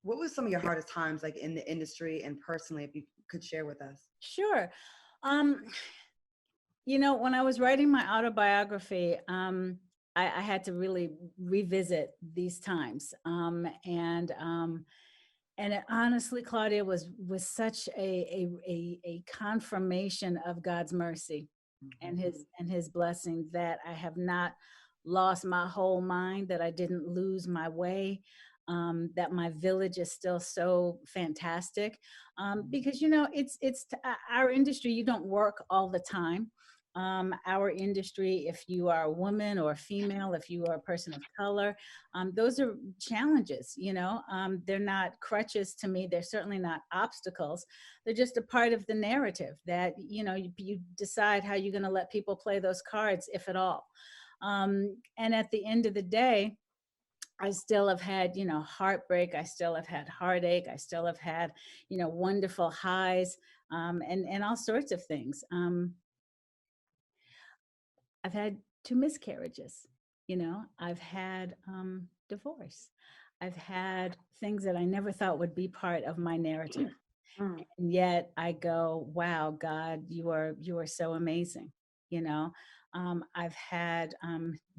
What was some of your hardest times, like in the industry and personally, if you could share with us? Sure. Um, when I was writing my autobiography, I had to really revisit these times. And it, honestly, Claudia, was such a confirmation of God's mercy and Mhm. his blessing, that I have not lost my whole mind, that I didn't lose my way, that my village is still so fantastic. Because our industry. You don't work all the time. Our industry, if you are a woman or a female, if you are a person of color, those are challenges. They're not crutches to me. They're certainly not obstacles. They're just a part of the narrative that you decide how you're going to let people play those cards, if at all. And at the end of the day, I still have had, heartbreak. I still have had heartache. I still have had, wonderful highs, and all sorts of things. I've had two miscarriages. I've had divorce. I've had things that I never thought would be part of my narrative. Mm. And yet I go, wow, God, you are so amazing. I've had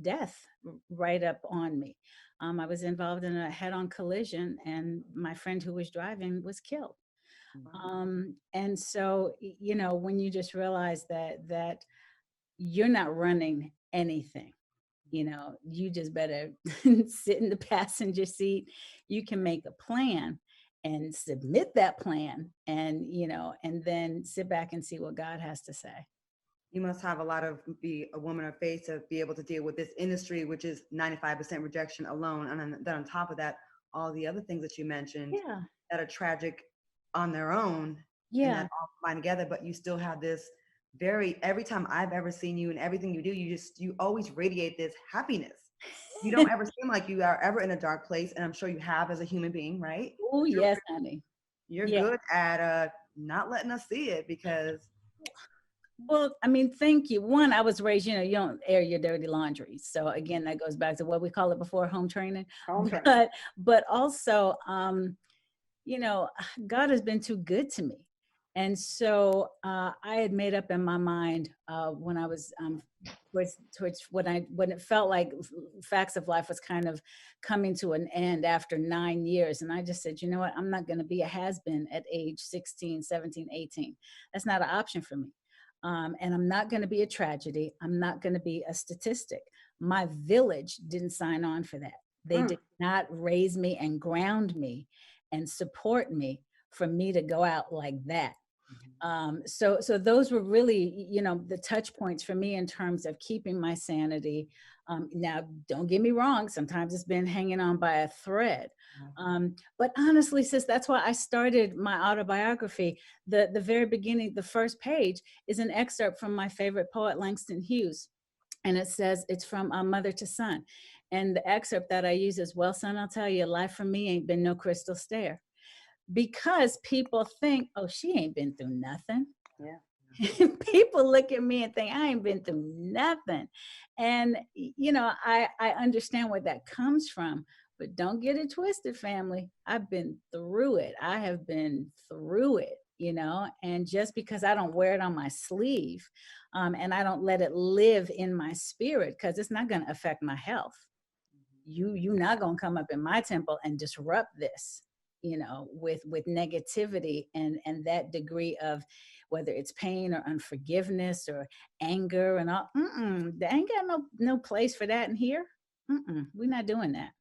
death right up on me. I was involved in a head-on collision, and my friend who was driving was killed. Wow. And so, when you just realize that you're not running anything, you just better sit in the passenger seat. You can make a plan and submit that plan, and then sit back and see what God has to say. You must have a lot of be a woman of faith to be able to deal with this industry, which is 95% rejection alone. And then on top of that, all the other things that you mentioned Yeah. that are tragic on their own and that Yeah. all combine together, but you still have this every time I've ever seen you and everything you do, you always radiate this happiness. You don't ever seem like you are ever in a dark place. And I'm sure you have as a human being, right? Oh, But yes, honey. you're Yeah. good at not letting us see it because Well, I mean, thank you. One, I was raised, you don't air your dirty laundry. So again, that goes back to what we call it before, home training. home training. But also, you know, God has been too good to me. And so I had made up in my mind when I was towards when it felt like Facts of Life was kind of coming to an end after 9 years. And I just said, you know what, I'm not going to be a has-been at age 16, 17, 18. That's not an option for me. And I'm not going to be a tragedy. I'm not going to be a statistic. My village didn't sign on for that. They Mm. did not raise me and ground me and support me for me to go out like that. So those were really, the touch points for me in terms of keeping my sanity. Now, don't get me wrong. Sometimes it's been hanging on by a thread. But honestly, sis, that's why I started my autobiography. The very beginning, the first page is an excerpt from my favorite poet, Langston Hughes. And it says it's from Mother to Son. And the excerpt that I use is, well, son, I'll tell you, life for me ain't been no crystal stair, because people think, oh, she ain't been through nothing. Yeah. People look at me and think I ain't been through nothing. And, I understand where that comes from, but don't get it twisted, family. I've been through it. I have been through it, and just because I don't wear it on my sleeve, and I don't let it live in my spirit, because it's not going to affect my health. You're not going to come up in my temple and disrupt this, with negativity and that degree of, whether it's pain or unforgiveness or anger and all. They ain't got no place for that in here. We're not doing that.